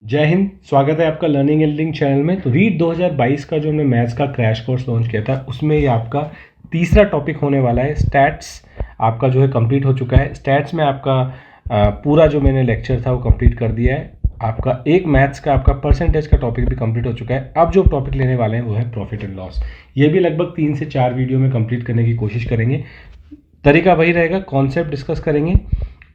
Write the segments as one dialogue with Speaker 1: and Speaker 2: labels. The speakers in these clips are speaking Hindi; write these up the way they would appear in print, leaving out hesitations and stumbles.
Speaker 1: जय हिंद। स्वागत है आपका लर्निंग एंड लिंक चैनल में। तो रीट 2022 का जो हमने मैथ्स का क्रैश कोर्स लॉन्च किया था उसमें ये आपका तीसरा टॉपिक होने वाला है। स्टैट्स आपका जो है कंप्लीट हो चुका है। स्टैट्स में आपका पूरा जो मैंने लेक्चर था वो कंप्लीट कर दिया है। आपका एक मैथ्स का आपका परसेंटेज का टॉपिक भी कंप्लीट हो चुका है। अब जो टॉपिक लेने वाले हैं वो है प्रॉफिट एंड लॉस। ये भी लगभग 3 से 4 वीडियो में कंप्लीट करने की कोशिश करेंगे। तरीका वही रहेगा, कॉन्सेप्ट डिस्कस करेंगे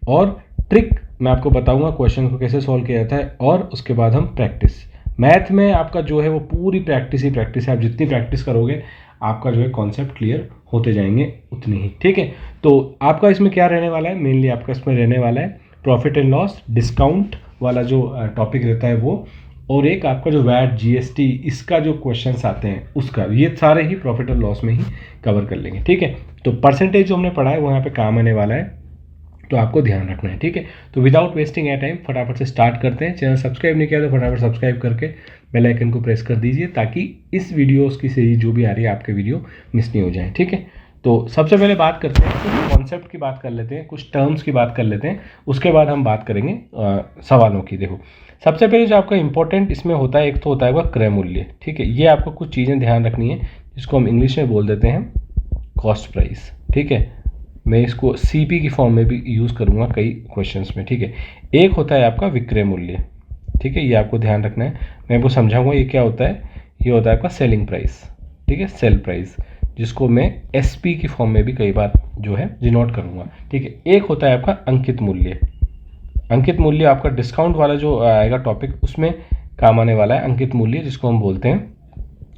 Speaker 1: और ट्रिक मैं आपको बताऊंगा क्वेश्चन को कैसे सॉल्व किया जाता है, और उसके बाद हम प्रैक्टिस। मैथ में आपका जो है वो पूरी प्रैक्टिस ही प्रैक्टिस है। आप जितनी प्रैक्टिस करोगे आपका जो है कॉन्सेप्ट क्लियर होते जाएंगे उतनी ही। ठीक है, तो आपका इसमें क्या रहने वाला है, मेनली आपका इसमें रहने वाला है प्रॉफिट एंड लॉस, डिस्काउंट वाला जो टॉपिक रहता है वो, और एक आपका जो वैट जीएसटी इसका जो क्वेश्चंस आते हैं उसका, ये सारे ही प्रॉफिट एंड लॉस में ही कवर कर लेंगे। ठीक है, तो परसेंटेज जो हमने पढ़ा है वो यहाँ पे काम आने वाला है, तो आपको ध्यान रखना है। ठीक है, तो विदाउट वेस्टिंग ए टाइम फटाफट से स्टार्ट करते हैं। चैनल सब्सक्राइब नहीं किया तो फटाफट सब्सक्राइब करके बेल आइकन को प्रेस कर दीजिए ताकि इस वीडियोस की सीरीज जो भी आ रही है आपके वीडियो मिस नहीं हो जाए। ठीक है, तो सबसे पहले बात करते हैं, कुछ कॉन्सेप्ट की बात कर लेते हैं, कुछ टर्म्स की बात कर लेते हैं, उसके बाद हम बात करेंगे सवालों की। देखो, सबसे पहले जो आपका इंपॉर्टेंट इसमें होता है, एक तो होता है वह क्रय मूल्य। ठीक है, ये आपको कुछ चीज़ें ध्यान रखनी है जिसको हम इंग्लिश में बोल देते हैं कॉस्ट प्राइस। ठीक है, मैं इसको सीपी की फॉर्म में भी यूज़ करूँगा कई क्वेश्चंस में। ठीक है, एक होता है आपका विक्रय मूल्य। ठीक है, ये आपको ध्यान रखना है, मैं आपको समझाऊंगा ये क्या होता है। ये होता है आपका सेलिंग प्राइस। ठीक है, सेल प्राइस, जिसको मैं एसपी की फॉर्म में भी कई बार जो है डिनोट करूँगा। ठीक है, एक होता है आपका अंकित मूल्य। अंकित मूल्य आपका डिस्काउंट वाला जो आएगा टॉपिक उसमें काम आने वाला है। अंकित मूल्य जिसको हम बोलते हैं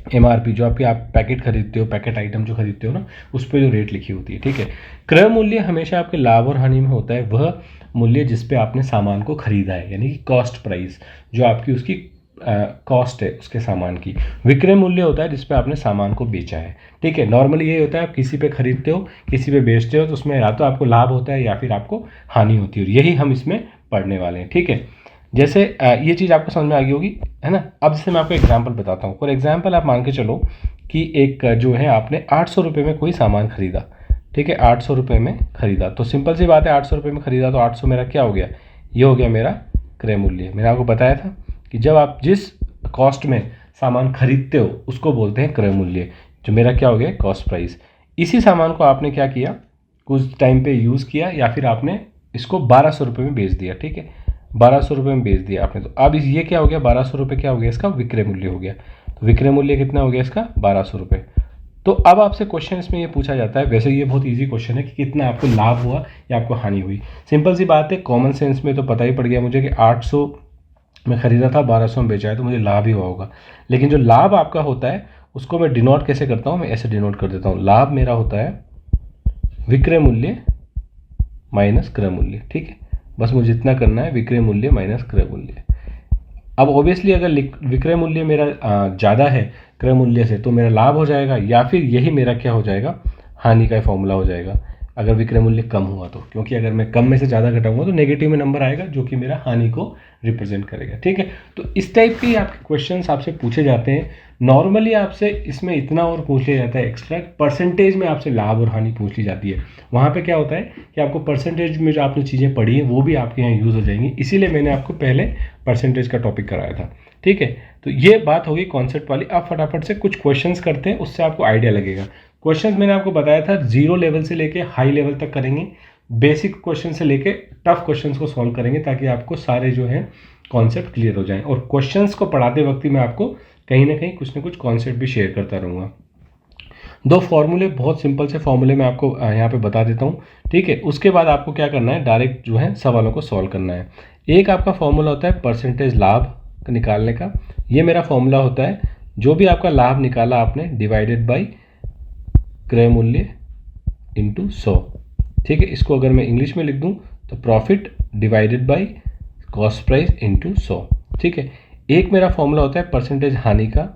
Speaker 1: एमआरपी, जो आपकी आप पैकेट खरीदते हो, पैकेट आइटम जो खरीदते हो ना, उस पर जो रेट लिखी होती है। ठीक है, क्रय मूल्य हमेशा आपके लाभ और हानि में होता है वह मूल्य जिस पे आपने सामान को खरीदा है, यानी कि कॉस्ट प्राइस, जो आपकी उसकी कॉस्ट है उसके सामान की। विक्रय मूल्य होता है जिस पे आपने सामान को बेचा है। ठीक है, नॉर्मली ये होता है आप किसी पे खरीदते हो, किसी पे बेचते हो, तो उसमें या तो आपको लाभ होता है या फिर आपको हानि होती है, और यही हम इसमें पढ़ने वाले हैं। ठीक है, जैसे ये चीज़ आपको समझ में आ गई होगी, है ना। अब जैसे मैं आपको एग्जांपल बताता हूँ। फॉर एग्जांपल आप मान के चलो कि एक जो है आपने 800 रुपये में कोई सामान खरीदा। ठीक है, 800 रुपये में खरीदा, तो सिंपल सी बात है, 800 रुपये में खरीदा तो 800 मेरा क्या हो गया, ये हो गया मेरा क्रय मूल्य। मैंने आपको बताया था कि जब आप जिस कॉस्ट में सामान खरीदते हो उसको बोलते हैं क्रय मूल्य, जो मेरा क्या हो गया कॉस्ट प्राइस। इसी सामान को आपने क्या किया, कुछ टाइम पे यूज़ किया, या फिर आपने इसको 1200 रुपये में बेच दिया। ठीक है, 1200 रुपये में बेच दिया आपने, तो अब ये क्या हो गया, 1200 रुपये क्या हो गया, इसका विक्रय मूल्य हो गया। तो विक्रय मूल्य कितना हो गया इसका, 1200 रुपये। तो अब आपसे क्वेश्चन इसमें ये पूछा जाता है, वैसे ये बहुत इजी क्वेश्चन है कि कितना आपको लाभ हुआ या आपको हानि हुई। सिंपल सी बात है, कॉमन सेंस में तो पता ही पड़ गया मुझे कि 800 में ख़रीदा था, 1200 में बेचा है, तो मुझे लाभ ही हुआ होगा। लेकिन जो लाभ आपका होता है उसको मैं डिनोट कैसे करता हूँ, मैं ऐसे डिनोट कर देता हूँ, लाभ मेरा होता है विक्रय मूल्य माइनस क्रय मूल्य। ठीक है, बस मुझे इतना करना है, विक्रय मूल्य माइनस क्रय मूल्य। अब ऑब्वियसली अगर विक्रय मूल्य मेरा ज़्यादा है क्रय मूल्य से, तो मेरा लाभ हो जाएगा, या फिर यही मेरा क्या हो जाएगा, हानि का फॉर्मूला हो जाएगा अगर विक्रय मूल्य कम हुआ तो। क्योंकि अगर मैं कम में से ज़्यादा घटाऊंगा तो नेगेटिव में नंबर आएगा जो कि मेरा हानि को रिप्रेजेंट करेगा। ठीक है, तो इस टाइप के आपके क्वेश्चंस आपसे पूछे जाते हैं। नॉर्मली आपसे इसमें इतना और पूछ लिया जाता है एक्स्ट्रा, परसेंटेज में आपसे लाभ और हानि पूछ ली जाती है। वहाँ पे क्या होता है कि आपको परसेंटेज में जो आपने चीज़ें पढ़ी हैं वो भी आपके यहाँ यूज़ हो जाएंगी, इसीलिए मैंने आपको पहले परसेंटेज का टॉपिक कराया था। ठीक है, तो ये बात होगी कॉन्सेप्ट वाली। अब फटाफट से कुछ क्वेश्चंस करते हैं, उससे आपको आइडिया लगेगा। क्वेश्चंस मैंने आपको बताया था 0 लेवल से लेके हाई लेवल तक करेंगे, बेसिक क्वेश्चन से लेके टफ क्वेश्चंस को सॉल्व करेंगे, ताकि आपको सारे जो है कॉन्सेप्ट क्लियर हो जाएं। और क्वेश्चंस को पढ़ाते वक्त मैं आपको कहीं ना कहीं कुछ ना कुछ कॉन्सेप्ट भी शेयर करता रहूँगा। 2 फॉर्मूले, बहुत सिंपल से फॉर्मूले मैं आपको यहाँ पे बता देता हूँ। ठीक है, उसके बाद आपको क्या करना है, डायरेक्ट जो है सवालों को सॉल्व करना है। एक आपका फॉर्मूला होता है परसेंटेज लाभ निकालने का। ये मेरा फॉर्मूला होता है, जो भी आपका लाभ निकाला आपने डिवाइडेड बाई क्रय मूल्य इंटू 100। ठीक है, इसको अगर मैं इंग्लिश में लिख दूँ तो profit divided by cost price into 100। ठीक है, एक मेरा फॉर्मूला होता है परसेंटेज हानि का।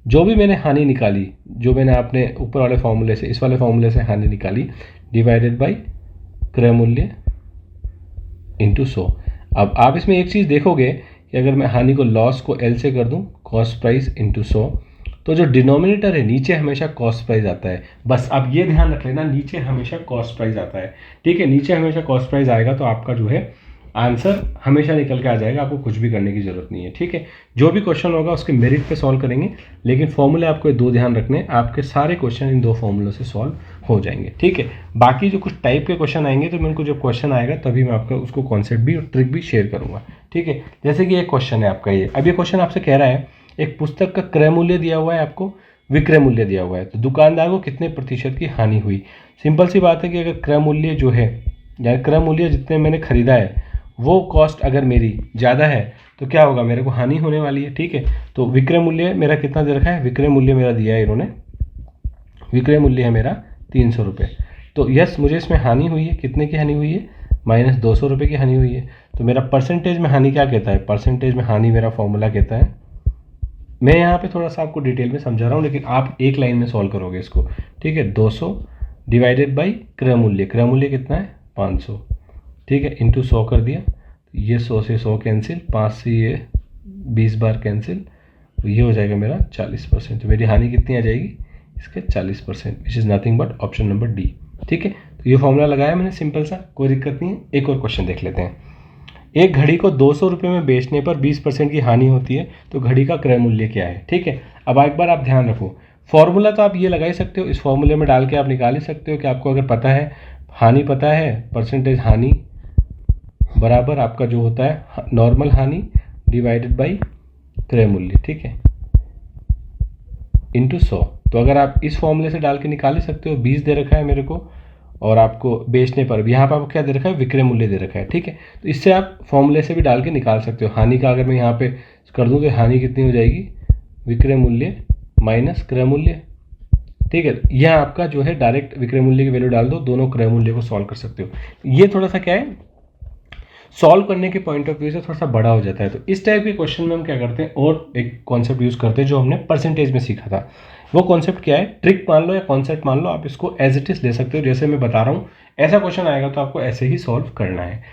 Speaker 1: जो भी मैंने हानि निकाली, जो मैंने आपने ऊपर वाले फॉर्मूले से, इस वाले फॉर्मूले से हानि निकाली, डिवाइडेड बाई क्रय मूल्य इंटू 100। अब आप इसमें एक चीज़ देखोगे कि अगर मैं हानि को, लॉस को एल से कर दूं, कॉस्ट प्राइस इंटू 100, तो जो डिनोमिनेटर है नीचे हमेशा कॉस्ट प्राइस आता है। बस आप ये ध्यान रख लेना, नीचे हमेशा कॉस्ट प्राइस आता है। ठीक है, नीचे हमेशा कॉस्ट प्राइस आएगा, तो आपका जो है आंसर हमेशा निकल के आ जाएगा, आपको कुछ भी करने की ज़रूरत नहीं है। ठीक है, जो भी क्वेश्चन होगा उसके मेरिट पे सॉल्व करेंगे, लेकिन फॉर्मूले आपको दो ध्यान रखने, आपके सारे क्वेश्चन इन दो फॉर्मूलों से सॉल्व हो जाएंगे। ठीक है, बाकी जो कुछ टाइप के क्वेश्चन आएंगे तो मैं उनको जब क्वेश्चन आएगा तभी मैं आपका उसको कॉन्सेप्ट भी और ट्रिक भी शेयर करूँगा। ठीक है, जैसे कि एक क्वेश्चन है आपका ये, अब ये क्वेश्चन आपसे कह रहा है एक पुस्तक का क्रय मूल्य दिया हुआ है, आपको विक्रय मूल्य दिया हुआ है, तो दुकानदार को कितने प्रतिशत की हानि हुई। सिंपल सी बात है कि अगर क्रय मूल्य जो है या क्रय मूल्य जितने मैंने खरीदा है वो कॉस्ट अगर मेरी ज़्यादा है तो क्या होगा, मेरे को हानि होने वाली है। ठीक है, तो विक्रय मूल्य मेरा कितना दे रखा है, विक्रय मूल्य मेरा दिया है इन्होंने, विक्रय मूल्य है मेरा 300 रुपये। तो यस, मुझे इसमें हानि हुई है, कितने की हानि हुई है, -200 रुपये की हानि हुई है। तो मेरा परसेंटेज में हानि क्या कहता है, परसेंटेज में हानि मेरा फॉर्मूला कहता है, मैं यहाँ पे थोड़ा सा आपको डिटेल में समझा रहा हूँ लेकिन आप एक लाइन में सॉल्व करोगे इसको। ठीक है, 200 डिवाइडेड बाई क्रय मूल्य, क्रय मूल्य कितना है 500। ठीक है, इंटू 100 कर दिया, ये 100 से 100 कैंसिल, 5 से ये 20 बार कैंसिल, तो ये हो जाएगा मेरा 40%। तो मेरी हानि कितनी आ जाएगी, इसके 40%, विच is nothing but option number D. ठीक है, तो ये फॉर्मूला लगाया मैंने सिंपल सा, कोई दिक्कत नहीं है। एक और क्वेश्चन देख लेते हैं। एक घड़ी को 200 रुपये में बेचने पर 20% की हानि होती है, तो घड़ी का क्रय मूल्य क्या है। ठीक है, अब एक बार आप ध्यान रखो, फॉर्मूला तो आप ये लगा ही सकते हो, इस फॉर्मूले में डाल के आप निकाल ही सकते हो कि आपको अगर पता है हानि, पता है परसेंटेज हानि बराबर आपका जो होता है नॉर्मल हानि डिवाइडेड बाई क्रय मूल्य। ठीक है, इंटू 100। तो अगर आप इस फॉर्मूले से डाल के निकाल ही सकते हो, 20 दे रखा है मेरे को और आपको बेचने पर यहाँ पर आपको क्या दे रखा है, विक्रय मूल्य दे रखा है। ठीक है, तो इससे आप फॉर्मूले से भी डाल के निकाल सकते हो। हानि का अगर मैं यहाँ पे कर दूँ तो हानि कितनी हो जाएगी, विक्रय मूल्य माइनस क्रय मूल्य। ठीक है, यह आपका जो है डायरेक्ट विक्रय मूल्य की वैल्यू डाल दो, दोनों क्रय मूल्य को सॉल्व कर सकते हो। ये थोड़ा सा क्या है, सॉल्व करने के पॉइंट ऑफ व्यू से थोड़ा सा बड़ा हो जाता है। तो इस टाइप के क्वेश्चन में हम क्या करते हैं, और एक कॉन्सेप्ट यूज़ करते हैं जो हमने परसेंटेज में सीखा था। वो कॉन्सेप्ट क्या है, ट्रिक मान लो या कॉन्सेप्ट मान लो, आप इसको एज इट इज ले सकते हो। जैसे मैं बता रहा हूँ, ऐसा क्वेश्चन आएगा तो आपको ऐसे ही सॉल्व करना है।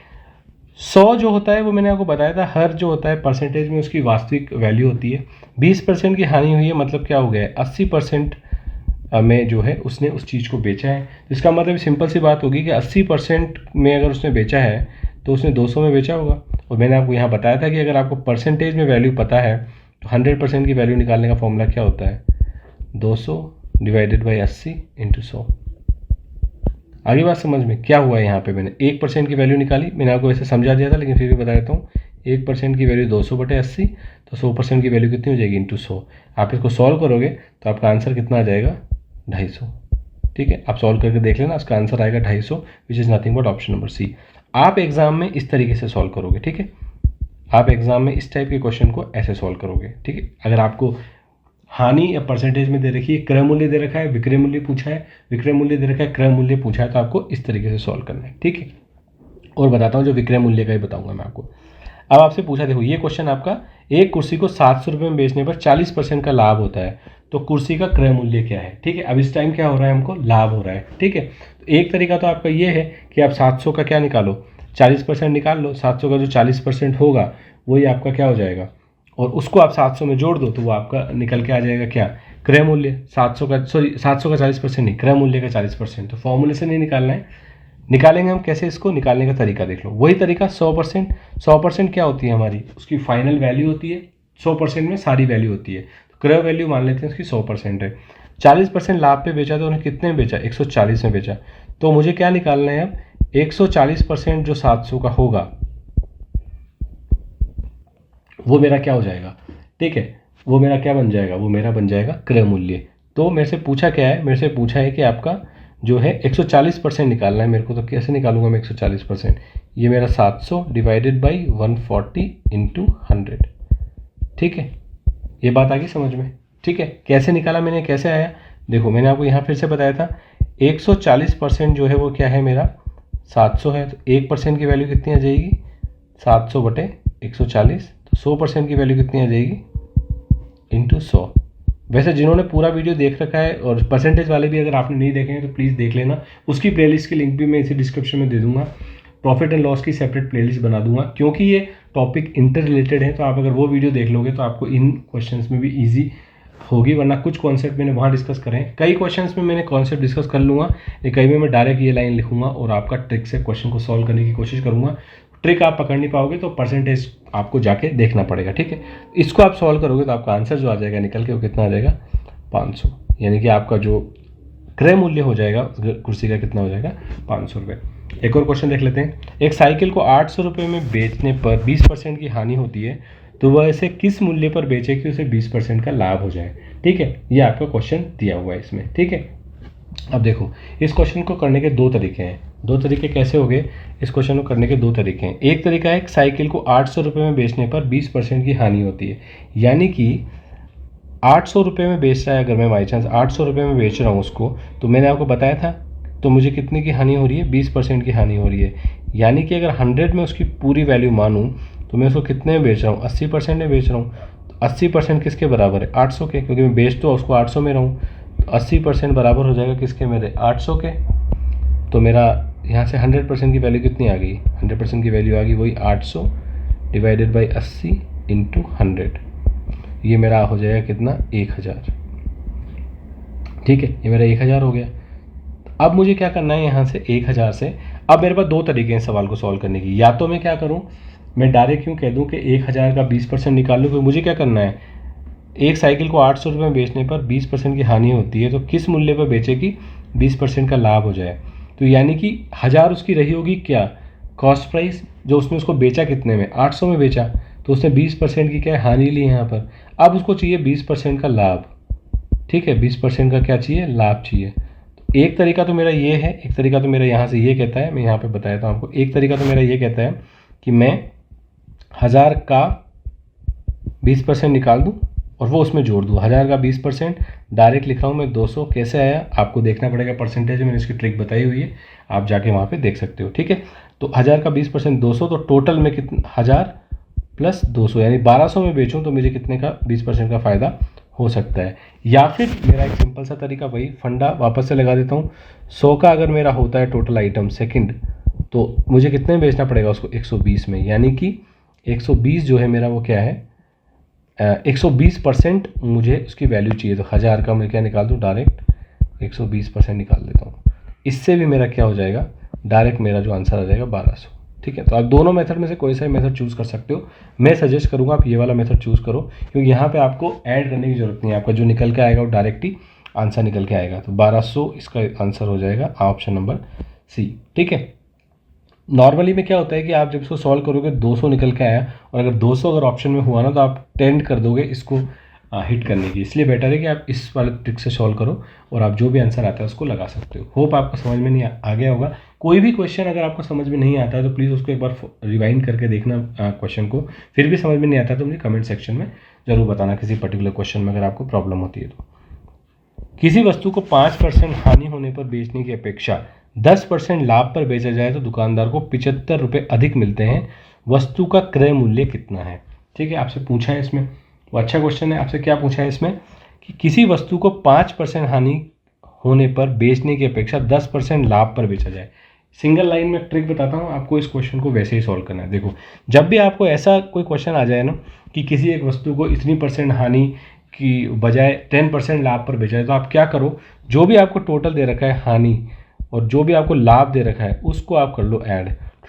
Speaker 1: 100 जो होता है वो मैंने आपको बताया था, हर जो होता है परसेंटेज में उसकी वास्तविक वैल्यू होती है। 20% की हानि हुई है, मतलब क्या हो गया है, 80% में जो है उसने उस चीज़ को बेचा है। इसका मतलब सिंपल सी बात होगी कि 80% में अगर उसने बेचा है तो उसने 200 में बेचा होगा। और मैंने आपको यहाँ बताया था कि अगर आपको परसेंटेज में वैल्यू पता है तो 100% की वैल्यू निकालने का फॉर्मूला क्या होता है, 200 डिवाइडेड बाई 80 इंटू 100। आगे बात समझ में, क्या हुआ यहाँ पे, मैंने 1% की वैल्यू निकाली, मैंने आपको वैसे समझा दिया था लेकिन फिर भी बता देता हूँ। 1% की वैल्यू 200/80, तो 100% की वैल्यू कितनी हो जाएगी, इंटू 100। आप इसको सॉल्व करोगे तो आपका आंसर कितना आ जाएगा, 250। ठीक है, आप सॉल्व करके देख लेना, उसका आंसर आएगा 250, which is nothing but option number C. आप एग्जाम में इस तरीके से सॉल्व करोगे। ठीक है, आप एग्जाम में इस टाइप के क्वेश्चन को ऐसे सॉल्व करोगे। ठीक है, अगर आपको हानि या परसेंटेज में दे रखी है, क्रय मूल्य दे रखा है, विक्रय मूल्य पूछा है, विक्रय मूल्य दे रखा है, क्रय मूल्य पूछा है, तो आपको इस तरीके से सॉल्व करना है। ठीक है, और बताता हूँ, जो विक्रय मूल्य का ही बताऊंगा मैं आपको। अब आपसे पूछा, देखो ये क्वेश्चन आपका, एक कुर्सी को 700 रुपये में बेचने पर 40% का लाभ होता है, तो कुर्सी का क्रय मूल्य क्या है। ठीक है, अब इस टाइम क्या हो रहा है, हमको लाभ हो रहा है। ठीक है, तो एक तरीका तो आपका ये है कि आप 700 का क्या निकालो, 40% निकाल लो। 700 का जो 40% होगा वही आपका क्या हो जाएगा, और उसको आप 700 में जोड़ दो तो वो आपका निकल के आ जाएगा क्या, क्रय मूल्य। 700 का 40% नहीं, क्रय मूल्य का 40%। तो फॉर्मूले से नहीं निकालना है, निकालेंगे हम कैसे, इसको निकालने का तरीका देख लो। वही तरीका 100%, 100% क्या होती है हमारी, उसकी फाइनल वैल्यू होती है। 100% में सारी वैल्यू होती है, तो क्रय वैल्यू मान लेते हैं उसकी 100% है। 40% लाभ पे बेचा तो उन्हें कितने में बेचा, 140 में बेचा। तो मुझे क्या निकालना है अब, 140% जो 700 का होगा वो मेरा क्या हो जाएगा। ठीक है, वो मेरा क्या बन जाएगा, वो मेरा बन जाएगा क्रय मूल्य। तो मेरे से पूछा क्या है, मेरे से पूछा है कि आपका जो है 140% निकालना है मेरे को। तो कैसे निकालूंगा मैं 140%, ये मेरा 700 डिवाइडेड बाई 140 इंटू 100। ठीक है, ये बात आ गई समझ में। ठीक है, कैसे निकाला मैंने, कैसे आया, देखो मैंने आपको यहाँ फिर से बताया था, 140% जो है वो क्या है मेरा 700 है, तो 1% की वैल्यू कितनी आ जाएगी, 700/140। तो 100% की वैल्यू कितनी आ जाएगी, इंटू 100। वैसे जिन्होंने पूरा वीडियो देख रखा है, और परसेंटेज वाले भी अगर आपने नहीं देखे हैं तो प्लीज़ देख लेना, उसकी प्लेलिस्ट की लिंक भी मैं इसी डिस्क्रिप्शन में दे दूंगा। प्रॉफिट एंड लॉस की सेपरेट प्लेलिस्ट बना दूंगा, क्योंकि ये टॉपिक इंटर रिलेटेड है। तो आप अगर वो वीडियो देख लोगे तो आपको इन क्वेश्चंस में भी ईजी होगी, वरना कुछ कॉन्सेप्ट मैंने वहाँ डिस्कस करें, कई क्वेश्चंस में मैंने कॉन्सेप्ट डिस्कस कर लूँगा, कई में मैं डायरेक्ट ये लाइन लिखूंगा और आपका ट्रिक से क्वेश्चन को सॉल्व करने की कोशिश करूँगा। ट्रिक आप पकड़ नहीं पाओगे तो परसेंटेज आपको जाके देखना पड़ेगा, ठीक है। इसको आप सॉल्व करोगे तो आपका आंसर जो आ जाएगा निकल के वो कितना आ जाएगा 500, यानी कि आपका जो क्रय मूल्य हो जाएगा कुर्सी का कितना हो जाएगा 500 रुपये। एक और क्वेश्चन देख लेते हैं। एक साइकिल को 800 रुपये में बेचने पर 20% की हानि होती है, तो वह इसे किस मूल्य पर बेचे कि उसे 20% का लाभ हो जाए, ठीक है। ये आपका क्वेश्चन दिया हुआ है इसमें, ठीक है। अब देखो, इस क्वेश्चन को करने के दो तरीके हैं। दो तरीके कैसे हो गए? इस क्वेश्चन को करने के दो तरीके हैं। एक तरीका है साइकिल को 800 रुपये में बेचने पर 20% की हानि होती है, यानी कि 800 रुपये में बेच रहा है, अगर मैं बाई चांस 800 रुपये में बेच रहा हूँ उसको, तो मैंने आपको बताया था, तो मुझे कितने की हानि हो रही है? 20% की हानि हो रही है। यानी कि अगर 100 में उसकी पूरी वैल्यू मानूँ तो मैं उसको कितने में बेच रहा हूँ? 80% में बेच रहा हूँ। तो 80% किसके बराबर है? 800 के, क्योंकि मैं बेच तो उसको 800 में रहा हूँ। तो 80% बराबर हो जाएगा किसके? मेरे 800 के। तो मेरा यहाँ से 100% की वैल्यू कितनी आ गई? 100% की वैल्यू आ गई वही 800 डिवाइडेड बाई 80 इंटू 100। ये मेरा हो जाएगा कितना? 1000, ठीक है। ये मेरा 1000 हो गया। अब मुझे क्या करना है यहाँ से 1000 से? अब मेरे पास दो तरीके हैं सवाल को सॉल्व करने की। या तो मैं क्या करूँ, मैं डायरेक्ट क्यों कह दूँ कि 1000 का 20% निकाल लूँ, क्योंकि मुझे क्या करना है, एक साइकिल को 800 रुपये में बेचने पर 20% की हानि होती है, तो किस मूल्य पर बेचे कि 20% का लाभ हो जाए। तो यानी कि 1000 उसकी रही होगी क्या? कॉस्ट प्राइस, जो उसने उसको बेचा कितने में? 800 में बेचा, तो उसने 20% की क्या हानि ली यहाँ पर। अब उसको चाहिए 20% का लाभ, ठीक है। 20% का क्या चाहिए? लाभ चाहिए। तो एक तरीका तो मेरा ये है, एक तरीका तो मेरा यहाँ से ये कहता है, मैं यहाँ पे बताया था आपको, एक तरीका तो मेरा ये कहता है कि मैं 1000 का 20% निकाल दूँ और वो उसमें जोड़ दूँ। 1000 का 20% डायरेक्ट लिख रहा हूँ मैं 200। कैसे आया आपको देखना पड़ेगा, परसेंटेज में मैंने इसकी ट्रिक बताई हुई है, आप जाके वहाँ पे देख सकते हो, ठीक है। तो 1000 का 20% 200, तो टोटल में कितना? 1000 प्लस 200, यानी 1200 में बेचूँ तो मुझे कितने का 20% का फ़ायदा हो सकता है। या फिर मेरा एक सिंपल सा तरीका, वही फंडा वापस से लगा देता हूँ। 100 का अगर मेरा होता है टोटल आइटम सेकंड, तो मुझे कितने में बेचना पड़ेगा उसको? 120 में, यानी कि 120 जो है मेरा वो क्या है? 120% मुझे उसकी वैल्यू चाहिए। तो 1000 का मैं क्या निकाल दूँ? डायरेक्ट 120% निकाल देता हूँ। इससे भी मेरा क्या हो जाएगा? डायरेक्ट मेरा जो आंसर आ जाएगा 1200, ठीक है। तो आप दोनों मेथड में से कोई सा भी मेथड चूज़ कर सकते हो। मैं सजेस्ट करूँगा आप ये वाला मेथड चूज़ करो, क्योंकि यहाँ पे आपको ऐड करने की ज़रूरत नहीं है। आपका जो निकल के आएगा वो डायरेक्ट ही आंसर निकल के आएगा। तो 1200 इसका आंसर हो जाएगा ऑप्शन नंबर सी, ठीक है। नॉर्मली में क्या होता है कि आप जब इसको सॉल्व करोगे 200 निकल के आया, और अगर 200 अगर ऑप्शन में हुआ ना, तो आप टेंड कर दोगे इसको हिट करने की। इसलिए बेटर है कि आप इस वाले ट्रिक से सॉल्व करो और आप जो भी आंसर आता है उसको लगा सकते हो। होप आपको समझ में नहीं आ गया होगा। कोई भी क्वेश्चन अगर आपको समझ में नहीं आता है तो प्लीज़ उसको एक बार रिवाइंड करके देखना क्वेश्चन को। फिर भी समझ में नहीं आता तो मुझे कमेंट सेक्शन में ज़रूर बताना किसी पर्टिकुलर क्वेश्चन में अगर आपको प्रॉब्लम होती है तो। किसी वस्तु को 5% हानि होने पर बेचने की अपेक्षा 10% लाभ पर बेचा जाए तो दुकानदार को 75 रुपये अधिक मिलते हैं। वस्तु का क्रय मूल्य कितना है? ठीक है, आपसे पूछा है इसमें, वो अच्छा क्वेश्चन है। आपसे क्या पूछा है इसमें कि किसी वस्तु को 5% हानि होने पर बेचने की अपेक्षा 10% लाभ पर बेचा जाए। सिंगल लाइन में ट्रिक बताता हूँ आपको, इस क्वेश्चन को वैसे ही सॉल्व करना है। देखो, जब भी आपको ऐसा कोई क्वेश्चन आ जाए ना कि किसी एक वस्तु को इतनी परसेंट हानि की बजाय 10% लाभ पर बेचा है, तो आप क्या करो, जो भी आपको टोटल दे रखा है हानि और जो भी आपको लाभ दे रखा है उसको आप कर लो ऐड।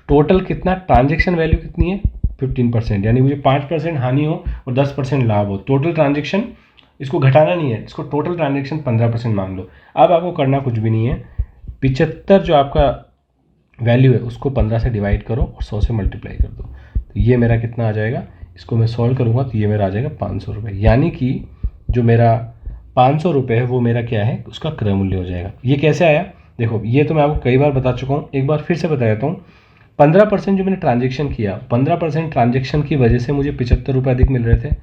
Speaker 1: टोटल कितना? ट्रांजेक्शन वैल्यू कितनी है? 15%, यानी मुझे 5% हानि हो और 10% लाभ हो। टोटल ट्रांजेक्शन, इसको घटाना नहीं है, इसको टोटल ट्रांजेक्शन 15% मान लो। अब आपको करना कुछ भी नहीं है, 75 जो आपका वैल्यू है उसको 15 से डिवाइड करो और 100 से मल्टीप्लाई कर दो। तो ये मेरा कितना आ जाएगा? इसको मैं सॉल्व करूँगा तो ये मेरा आ जाएगा 500 रुपये। यानी कि जो मेरा 500 रुपये है वो मेरा क्या है? उसका क्रय मूल्य हो जाएगा। ये कैसे आया? देखो, ये तो मैं आपको कई बार बता चुका हूँ, एक बार फिर से बता देता हूँ। 15% जो मैंने ट्रांजेक्शन किया, 15% ट्रांजेक्शन की वजह से मुझे 75 रुपये अधिक मिल रहे थे,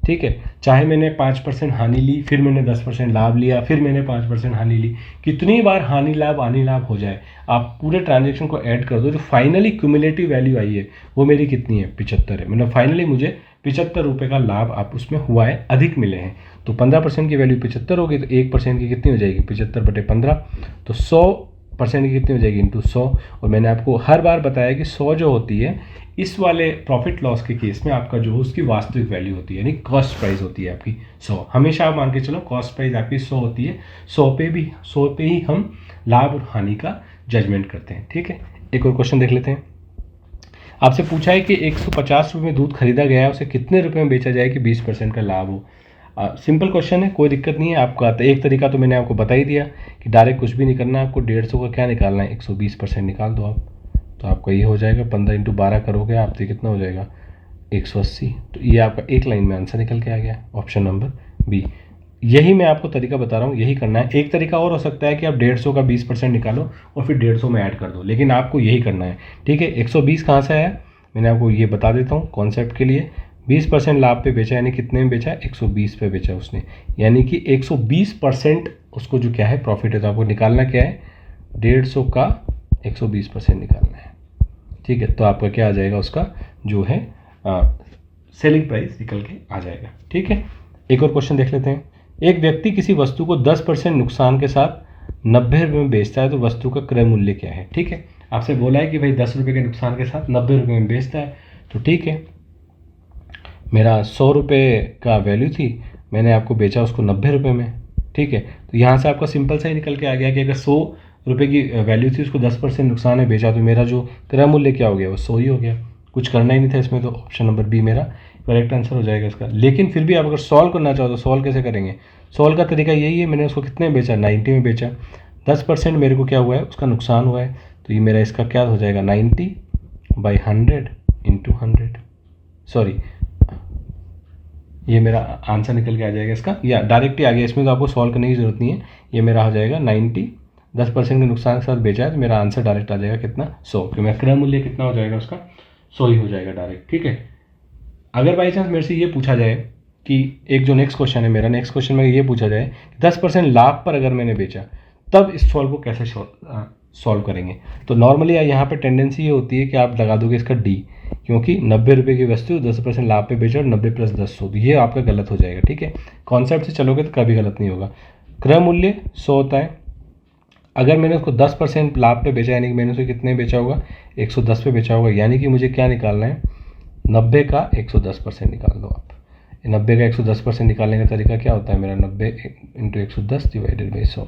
Speaker 1: ठीक है। चाहे मैंने 5% हानि ली, फिर मैंने 10% लाभ लिया, फिर मैंने 5% हानि ली, कितनी बार हानि लाभ हो जाए, आप पूरे ट्रांजेक्शन को ऐड कर दो, जो फाइनली क्यूमुलेटिव वैल्यू आई है वो मेरी कितनी है? 75 है। मतलब फाइनली मुझे 75 रुपये का लाभ आप उसमें हुआ है, अधिक मिले हैं। तो 15% की वैल्यू 75 होगी, तो 1% की कितनी हो जाएगी? 75/15। तो 100% की कितनी हो जाएगी? इंटू 100। और मैंने आपको हर बार बताया कि 100 जो होती है इस वाले प्रॉफिट लॉस के केस में आपका जो उसकी वास्तविक वैल्यू होती है, यानी कॉस्ट प्राइस होती है आपकी 100। हमेशा आप मान के चलो कॉस्ट प्राइस आपकी 100 होती है। 100 पे ही हम लाभ और हानि का जजमेंट करते हैं, ठीक है। एक और क्वेश्चन देख लेते हैं। आपसे पूछा है कि 150 रुपये में दूध खरीदा गया है, उसे कितने रुपए में बेचा जाए कि 20% का लाभ हो। सिंपल क्वेश्चन है, कोई दिक्कत नहीं है आपका। तो एक तरीका तो मैंने आपको बता ही दिया कि डायरेक्ट कुछ भी नहीं करना है आपको, 150 का क्या निकालना है, 120% निकाल दो आप, तो आपका ये हो जाएगा 15 × 12 करोगे आप तो कितना हो जाएगा 180। तो ये आपका एक लाइन में आंसर निकल के आ गया, ऑप्शन नंबर बी। यही मैं आपको तरीका बता रहा हूँ, यही करना है। एक तरीका और हो सकता है कि आप 150 का 20% निकालो और फिर 150 में ऐड कर दो, लेकिन आपको यही करना है, ठीक है। 120 कहाँ से आया, मैंने आपको ये बता देता हूँ कॉन्सेप्ट के लिए। 20% लाभ पे बेचा, यानी कितने में बेचा, 120 पे बेचा उसने, यानी कि 120% उसको जो क्या है प्रॉफिट है। तो आपको निकालना क्या है, 150 का 120% निकालना है, ठीक है। तो आपका क्या आ जाएगा, उसका जो है सेलिंग प्राइस निकल के आ जाएगा, ठीक है। एक और क्वेश्चन देख लेते हैं। एक व्यक्ति किसी वस्तु को 10% नुकसान के साथ 90 रुपये में बेचता है, तो वस्तु का क्रय मूल्य क्या है, ठीक है। आपसे बोला है कि भाई 10 रुपये के नुकसान के साथ 90 रुपये में बेचता है, तो ठीक है, मेरा 100 रुपये का वैल्यू थी, मैंने आपको बेचा उसको 90 रुपये में, ठीक है। तो यहाँ से आपका सिंपल सा ही निकल के आ गया कि अगर 100 रुपये की वैल्यू थी, उसको 10% नुकसान में बेचा, तो मेरा जो क्रय मूल्य क्या हो गया, वो 100 ही हो गया। कुछ करना ही नहीं था इसमें, तो ऑप्शन नंबर बी मेरा करेक्ट आंसर हो जाएगा इसका। लेकिन फिर भी आप अगर सॉल्व करना चाहो तो सॉल्व कैसे करेंगे, सॉल्व का तरीका यही है, मैंने उसको कितने में बेचा, 90 में बेचा, 10% मेरे को क्या हुआ है, उसका नुकसान हुआ है, तो ये मेरा इसका क्या हो जाएगा, 90/100 × 100, सॉरी, ये मेरा आंसर निकल के आ जाएगा इसका, या डायरेक्ट ही आ गया, इसमें तो आपको सॉल्व करने की ज़रूरत नहीं है। ये मेरा हो जाएगा 90, 10% के नुकसान के साथ बेचा है, तो मेरा आंसर डायरेक्ट आ जाएगा कितना, 100, क्योंकि मेरा क्रय मूल्य कितना हो जाएगा उसका, 100 ही हो जाएगा डायरेक्ट, ठीक है। अगर बाई चांस मेरे से ये पूछा जाए कि एक जो नेक्स्ट क्वेश्चन है मेरा, नेक्स्ट क्वेश्चन में ये पूछा जाए 10% लाभ पर अगर मैंने बेचा, तब इस सॉल्व को कैसे सॉल्व करेंगे। तो नॉर्मली यहाँ पे टेंडेंसी ये होती है कि आप लगा दोगे इसका डी, क्योंकि 90 रुपये की वस्तु 10% लाभ पे बेचा और 90 + 10 100, तो ये आपका गलत हो जाएगा, ठीक है। कॉन्सेप्ट से चलोगे तो कभी गलत नहीं होगा। क्रय मूल्य 100 होता है, अगर मैंने उसको 10% लाभ पे बेचा, यानी कि मैंने उसको कितने बेचा होगा, 110 पे बेचा होगा, यानी कि मुझे क्या निकालना है, 90 का 110% निकाल दो आप। 90 का 110% निकालने का तरीका क्या होता है मेरा, 90 × 110 / 100।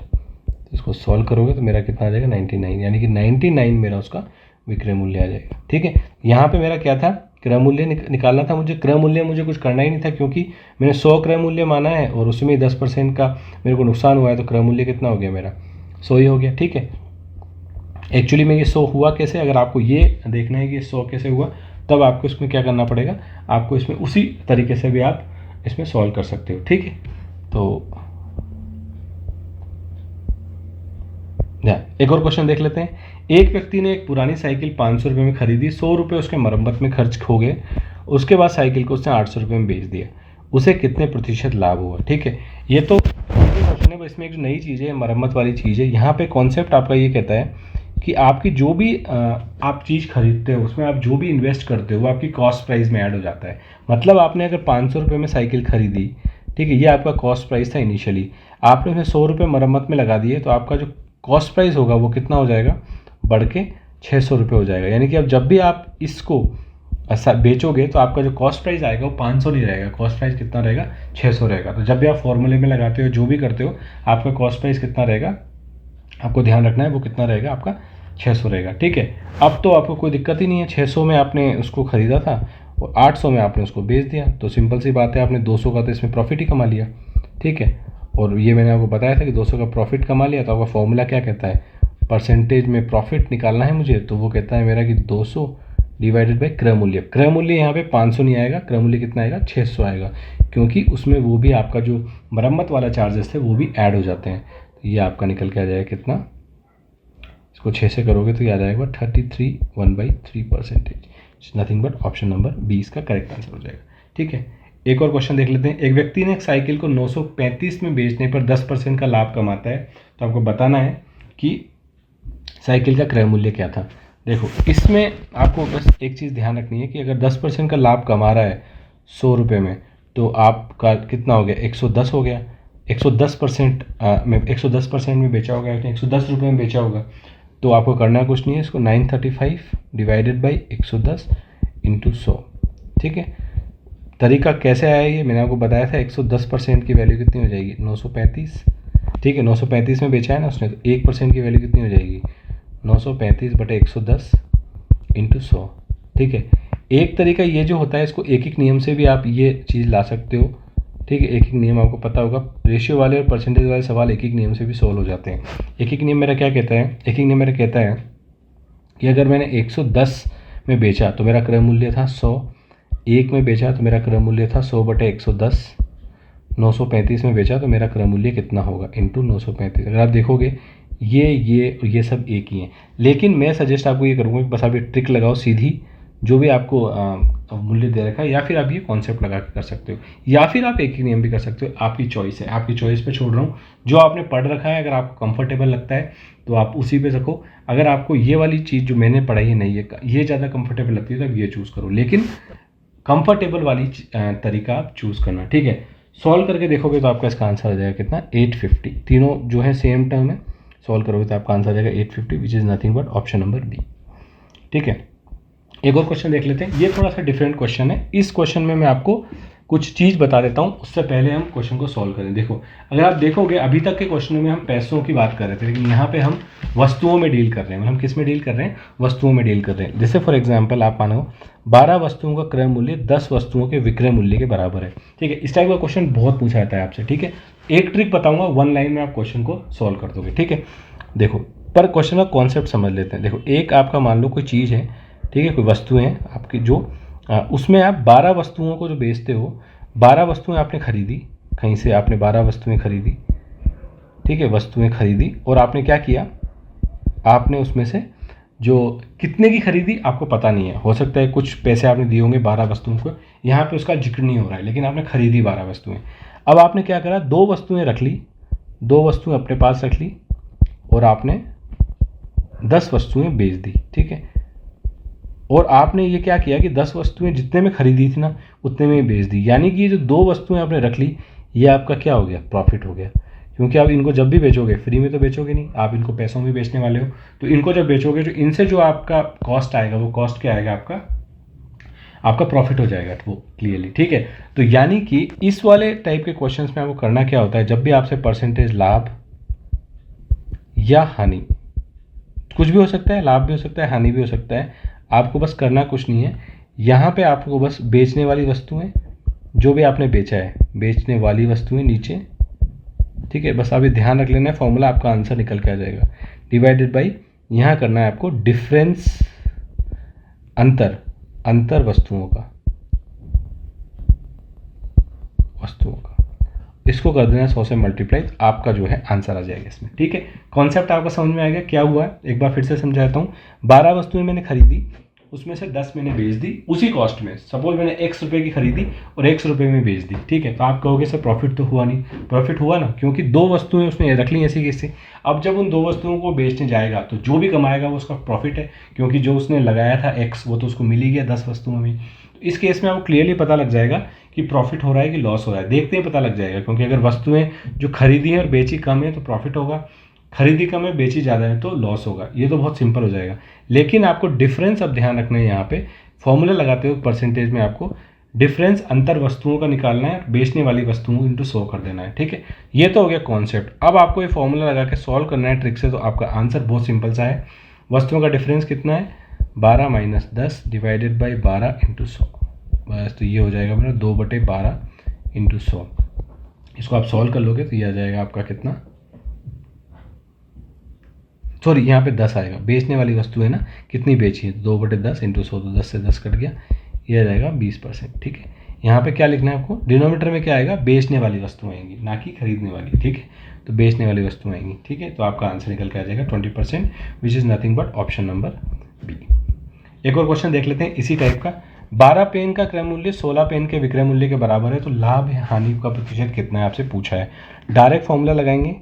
Speaker 1: इसको सॉल्व करोगे तो मेरा कितना आ जाएगा, 99, यानी कि 99 मेरा उसका विक्रय मूल्य आ जाएगा, ठीक है। यहाँ पे मेरा क्या था, क्रय मूल्य निकालना था मुझे। क्रय मूल्य मुझे कुछ करना ही नहीं था, क्योंकि मैंने 100 क्रय मूल्य माना है और उसमें 10% का मेरे को नुकसान हुआ है, तो क्रय मूल्य कितना हो गया मेरा, 100 ही हो गया, ठीक है। एक्चुअली में ये 100 हुआ कैसे, अगर आपको ये देखना है कि 100 कैसे हुआ, तब आपको इसमें क्या करना पड़ेगा, आपको इसमें उसी तरीके से भी आप इसमें सॉल्व कर सकते हो, ठीक है। तो एक और क्वेश्चन देख लेते हैं। एक व्यक्ति ने एक पुरानी साइकिल 500 रुपये में खरीदी, 100 रुपये उसके मरम्मत में खर्च हो गए, उसके बाद साइकिल को उसने 800 रुपये में बेच दिया, उसे कितने प्रतिशत लाभ हुआ, ठीक है। ये तो क्वेश्चन है, पर इसमें एक जो नई चीज़ है, मरम्मत वाली चीज़ है। यहाँ पे कॉन्सेप्ट आपका ये कहता है कि आपकी जो भी आप चीज़ खरीदते हो, उसमें आप जो भी इन्वेस्ट करते हो, वो आपकी कॉस्ट प्राइस में ऐड हो जाता है। मतलब आपने अगर 500 रुपये में साइकिल खरीदी, ठीक है, ये आपका कॉस्ट प्राइस था इनिशियली, आपने फिर 100 रुपये मरम्मत में लगा दिए, तो आपका जो कॉस्ट प्राइस होगा वो कितना हो जाएगा, बढ़ के 600 रुपये हो जाएगा। यानी कि अब जब भी आप इसको बेचोगे, तो आपका जो कॉस्ट प्राइस आएगा वो 500 नहीं रहेगा, कॉस्ट प्राइस कितना रहेगा, 600 रहेगा। तो जब भी आप फॉर्मूले में लगाते हो, जो भी करते हो, आपका कॉस्ट प्राइस कितना रहेगा, आपको ध्यान रखना है, वो कितना रहेगा आपका, 600 रहेगा, ठीक है। अब तो आपको कोई दिक्कत ही नहीं है, 600 में आपने उसको ख़रीदा था और 800 में आपने उसको बेच दिया, तो सिंपल सी बात है, आपने 200 का तो इसमें प्रॉफिट ही कमा लिया, ठीक है। और ये मैंने आपको बताया था कि 200 का प्रॉफिट कमा लिया, तो आपका फॉर्मूला क्या कहता है, परसेंटेज में प्रॉफिट निकालना है मुझे, तो वो कहता है मेरा कि 200 / क्रय मूल्य। क्रय मूल्य यहाँ पे 500 नहीं आएगा, क्रय मूल्य कितना आएगा, 600 आएगा, क्योंकि उसमें वो भी आपका जो मरम्मत वाला चार्जेस थे वो भी ऐड हो जाते हैं। तो ये आपका निकल के आ जाएगा कितना, इसको 6 से करोगे तो ये आ जाएगा 33 नथिंग बट ऑप्शन नंबर 20 का करेक्ट आंसर हो जाएगा, ठीक है। एक और क्वेश्चन देख लेते हैं। एक व्यक्ति ने एक साइकिल को 935 में बेचने पर 10% का लाभ कमाता है, तो आपको बताना है कि साइकिल का क्रय मूल्य क्या था। देखो, इसमें आपको बस एक चीज़ ध्यान रखनी है कि अगर 10% का लाभ कमा रहा है 100 रुपये में, तो आपका कितना हो गया, 110 हो गया। 110% में 110% में बेचा होगा, 110 रुपये में बेचा होगा, तो आपको करना कुछ नहीं है, इसको 935 / 110 × 100, ठीक है। तरीका कैसे आया ये मैंने आपको बताया था। 110% की वैल्यू कितनी हो जाएगी, 935, ठीक है। 935 में बेचा है ना उसने, तो 1% की वैल्यू कितनी हो जाएगी, 935/110 × 100, ठीक है। एक तरीका ये जो होता है, इसको एक एक नियम से भी आप ये चीज़ ला सकते हो, ठीक है। एक एक नियम आपको पता होगा, रेशियो वाले और परसेंटेज वाले सवाल एक एक नियम से भी सॉल्व हो जाते हैं। एक एक नियम मेरा क्या कहता है, एक एक नियम मेरा कहता है कि अगर मैंने 110 में बेचा तो मेरा क्रय मूल्य था 100, 1 में बेचा तो मेरा क्रय मूल्य था 100/110, 935 में बेचा तो मेरा क्रय मूल्य कितना होगा इंटू 935। अगर आप देखोगे ये सब एक ही हैं, लेकिन मैं सजेस्ट आपको ये करूँगा कि बस आप ये ट्रिक लगाओ सीधी, जो भी आपको मूल्य दे रखा है, या फिर आप ये कॉन्सेप्ट लगा के कर सकते हो, या फिर आप एक ही नियम भी कर सकते हो, आपकी चॉइस है, आपकी चॉइस पे छोड़ रहा हूँ। जो आपने पढ़ रखा है अगर आपको कंफर्टेबल लगता है तो आप उसी पे रखो, अगर आपको ये वाली चीज़ जो मैंने पढ़ाई है नहीं है ये ज़्यादा कंफर्टेबल लगती है तो आप ये चूज़ करो, लेकिन कंफर्टेबल वाली तरीका आप चूज़ करना, ठीक है। सॉल्व करके देखोगे तो आपका इसका आंसर आ जाएगा कितना, 850। तीनों जो है सेम टर्म है, सॉल्व करोगे तो आपका आंसर आ जाएगा 850, which is nothing but option number B, ठीक है। एक और क्वेश्चन देख लेते हैं, ये थोड़ा सा डिफरेंट क्वेश्चन है। इस क्वेश्चन में मैं आपको कुछ चीज़ बता देता हूँ, उससे पहले हम क्वेश्चन को सॉल्व करें। देखो, अगर आप देखोगे अभी तक के क्वेश्चन में हम पैसों की बात कर रहे थे, लेकिन यहाँ पे हम वस्तुओं में डील कर रहे हैं। हम किस में डील कर रहे हैं, वस्तुओं में डील कर रहे हैं। जैसे फॉर एग्जाम्पल आप मानो 12 वस्तुओं का क्रय मूल्य 10 वस्तुओं के विक्रय मूल्य के बराबर है, ठीक है। इस टाइप का क्वेश्चन बहुत पूछा जाता है आपसे, ठीक है। एक ट्रिक बताऊंगा, 1 लाइन में आप क्वेश्चन को सॉल्व कर दोगे, ठीक है। देखो, पर क्वेश्चन का कॉन्सेप्ट समझ लेते हैं। देखो, एक आपका मान लो कोई चीज़ है, ठीक है, कोई वस्तुएं हैं आपकी, जो उसमें आप 12 वस्तुओं को जो बेचते हो, 12 वस्तुएं आपने खरीदी, कहीं से आपने 12 वस्तुएं खरीदी, ठीक है, वस्तुएं खरीदी, और आपने क्या किया, आपने उसमें से जो कितने की खरीदी आपको पता नहीं है, हो सकता है कुछ पैसे आपने दिए होंगे 12 वस्तुओं को, यहाँ पे उसका जिक्र नहीं हो रहा है, लेकिन आपने खरीदी 12 वस्तुएं। अब आपने क्या करा, 2 वस्तुएं रख ली, 2 वस्तुएं अपने पास रख ली, और आपने 10 वस्तुएं बेच दी, ठीक है। और आपने ये क्या किया कि 10 वस्तुएं जितने में खरीदी थी ना उतने में बेच दी, यानी कि ये जो 2 वस्तुएं आपने रख ली, ये आपका क्या हो गया, प्रॉफिट हो गया। क्योंकि आप इनको जब भी बेचोगे, फ्री में तो बेचोगे नहीं, आप इनको पैसों में बेचने वाले हो, तो इनको जब बेचोगे तो इनसे जो आपका कॉस्ट आएगा, वो कॉस्ट क्या आएगा, आपका प्रॉफिट हो जाएगा वो क्लियरली, ठीक है। तो यानी कि इस वाले टाइप के क्वेश्चंस में आपको करना क्या होता है, जब भी आपसे परसेंटेज लाभ या हानि, कुछ भी हो सकता है, लाभ भी हो सकता है, हानि भी हो सकता है, आपको बस करना कुछ नहीं है, यहाँ पे आपको बस बेचने वाली वस्तुएं, जो भी आपने बेचा है, बेचने वाली वस्तुएं नीचे, ठीक है। बस आप ये ध्यान रख लेना है, फॉर्मूला आपका आंसर निकल के आ जाएगा, डिवाइडेड बाई, यहाँ करना है आपको डिफरेंस, अंतर वस्तुओं का, इसको कर देना 100 से मल्टीप्लाई, आपका जो है आंसर आ जाएगा इसमें, ठीक है। कॉन्सेप्ट आपको समझ में आएगा क्या हुआ है, एक बार फिर से समझाता हूँ। 12 वस्तुएं मैंने खरीदी, उसमें से 10 मैंने बेच दी उसी कॉस्ट में, सपोज मैंने X रुपये की खरीदी और X रुपये में बेच दी, ठीक है। तो आप कहोगे सर प्रॉफिट तो हुआ नहीं, प्रॉफिट हुआ ना, क्योंकि 2 वस्तुएं उसने रख ली ऐसी कैसे। अब जब उन 2 वस्तुओं को बेचने जाएगा तो जो भी कमाएगा वो उसका प्रॉफिट है, क्योंकि जो उसने लगाया था X वो तो उसको मिल ही गया 10 वस्तुओं में। तो इस केस में आपको क्लियरली पता लग जाएगा कि प्रॉफिट हो रहा है कि लॉस हो रहा है, देखते ही पता लग जाएगा, क्योंकि अगर वस्तुएं जो खरीदी हैं और बेची कम है तो प्रॉफिट होगा, खरीदी कम है बेची ज़्यादा है तो लॉस होगा। ये तो बहुत सिंपल हो जाएगा, लेकिन आपको डिफरेंस अब ध्यान रखना है, यहाँ पे फॉर्मूला लगाते हो परसेंटेज में आपको डिफरेंस अंतर वस्तुओं का निकालना है, बेचने वाली वस्तुओं इंटू 100 कर देना है, ठीक है। ये तो हो गया कॉन्सेप्ट। अब आपको ये फॉर्मूला लगा के सॉल्व करना है ट्रिक से, तो आपका आंसर बहुत सिंपल सा है। वस्तुओं का डिफरेंस कितना है, 12 माइनस 10 डिवाइडेड बाई 12 इंटू 100, बस तो ये हो जाएगा मेरा 2/12 इंटू 100। इसको आप सॉल्व कर लोगे तो ये आ जाएगा आपका कितना, सॉरी यहाँ पे 10 आएगा, बेचने वाली वस्तु है ना, कितनी बेची है, 2/10 इंटू 100, तो 10 से 10 कट गया, ये आ जाएगा 20%, ठीक है। यहाँ पे क्या लिखना है आपको, डिनोमीटर में क्या आएगा, बेचने वाली वस्तु आएंगी, ना कि खरीदने वाली, ठीक है। तो बेचने वाली वस्तु आएंगी, ठीक है। तो आपका आंसर निकल के आ जाएगा 20%, which is nothing but option number B. एक और क्वेश्चन देख लेते हैं इसी टाइप का। 12 पेन का क्रय मूल्य 16 पेन के विक्रय मूल्य के बराबर है, तो लाभ हानि का प्रतिशत कितना है आपसे पूछा है। डायरेक्ट फॉर्मूला लगाएंगे,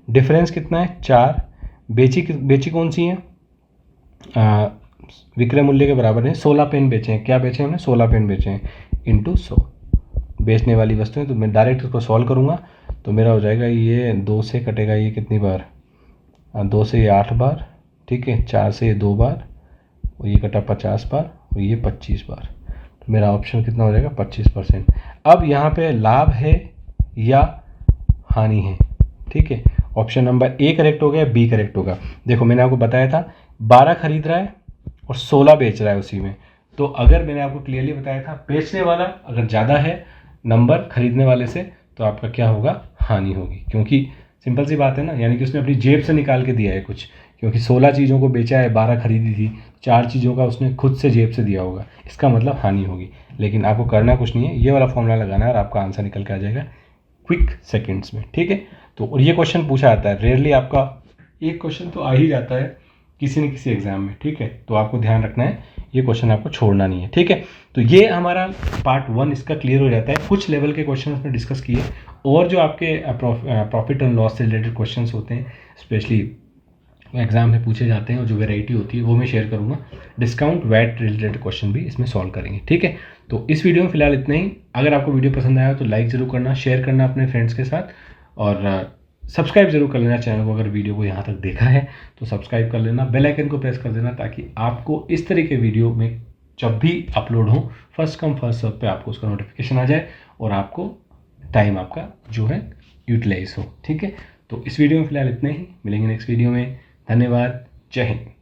Speaker 1: डिफरेंस कितना है 4, बेची कौन सी है, विक्रय मूल्य के बराबर है, 16 पेन बेचे हैं, क्या बेचे हैं हमने, 16 पेन बेचे हैं, इंटू 100 बेचने वाली वस्तुएं। तो मैं डायरेक्ट इसको सॉल्व करूँगा तो मेरा हो जाएगा, ये 2 से कटेगा ये कितनी बार, 2 से ये 8 बार, ठीक है, 4 से ये 2 बार, और ये कटा 50 बार, और ये 25 बार, तो मेरा ऑप्शन कितना हो जाएगा 25%। अब यहाँ पे लाभ है या हानि है, ठीक है। ऑप्शन नंबर ए करेक्ट हो गया, बी करेक्ट होगा। देखो मैंने आपको बताया था 12 खरीद रहा है और 16 बेच रहा है उसी में, तो अगर मैंने आपको क्लियरली बताया था, बेचने वाला अगर ज़्यादा है नंबर खरीदने वाले से, तो आपका क्या होगा, हानि होगी, क्योंकि सिंपल सी बात है ना, यानी कि उसने अपनी जेब से निकाल के दिया है कुछ, क्योंकि 16 चीज़ों को बेचा है, 12 खरीदी थी, 4 चीज़ों का उसने खुद से जेब से दिया होगा, इसका मतलब हानि होगी। लेकिन आपको करना कुछ नहीं है, ये वाला फॉर्मूला लगाना है और आपका आंसर निकल के आ जाएगा क्विक सेकंड्स में, ठीक है। तो और ये क्वेश्चन पूछा जाता है, रेयरली आपका एक क्वेश्चन तो आ ही जाता है किसी न किसी एग्जाम में, ठीक है। तो आपको ध्यान रखना है, ये क्वेश्चन आपको छोड़ना नहीं है, ठीक है। तो ये हमारा पार्ट 1 इसका क्लियर हो जाता है। कुछ लेवल के क्वेश्चन उसने डिस्कस किए, और जो आपके प्रॉफिट एंड लॉस से रिलेटेड क्वेश्चन होते हैं, स्पेशली एग्जाम में पूछे जाते हैं, और जो वेराइटी होती है वो मैं शेयर करूँगा। डिस्काउंट वैट रिलेटेड क्वेश्चन भी इसमें सॉल्व करेंगे, ठीक है। तो इस वीडियो में फिलहाल इतना ही। अगर आपको वीडियो पसंद आया तो लाइक ज़रूर करना, शेयर करना अपने फ्रेंड्स के साथ, और सब्सक्राइब जरूर कर लेना चैनल को। अगर वीडियो को यहाँ तक देखा है तो सब्सक्राइब कर लेना, बेल आइकन को प्रेस कर देना, ताकि आपको इस तरह के वीडियो में जब भी अपलोड हो, फर्स्ट कम फर्स्ट सर्व पे आपको उसका नोटिफिकेशन आ जाए, और आपको टाइम आपका जो है यूटिलाइज हो, ठीक है। तो इस वीडियो में फिलहाल इतना ही, मिलेंगे नेक्स्ट वीडियो में। धन्यवाद, जय हिंद।